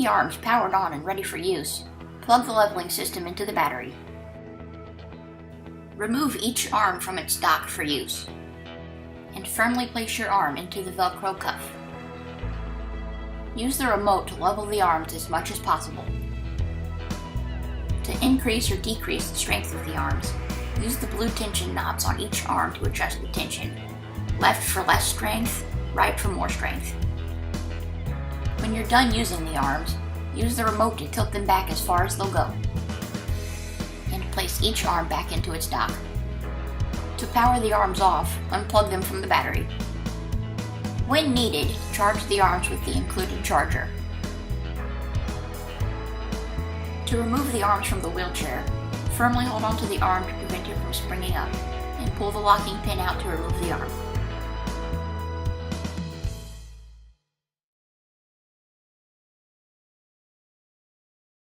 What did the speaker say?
the arms powered on and ready for use, plug the leveling system into the battery. Remove each arm from its dock for use, and firmly place your arm into the Velcro cuff. Use the remote to level the arms as much as possible. To increase or decrease the strength of the arms, use the blue tension knobs on each arm to adjust the tension. Left for less strength, right for more strength. When you're done using the arms, use the remote to tilt them back as far as they'll go, and place each arm back into its dock. To power the arms off, unplug them from the battery. When needed, charge the arms with the included charger. To remove the arms from the wheelchair, firmly hold onto the arm to prevent it from springing up, and pull the locking pin out to remove the arm.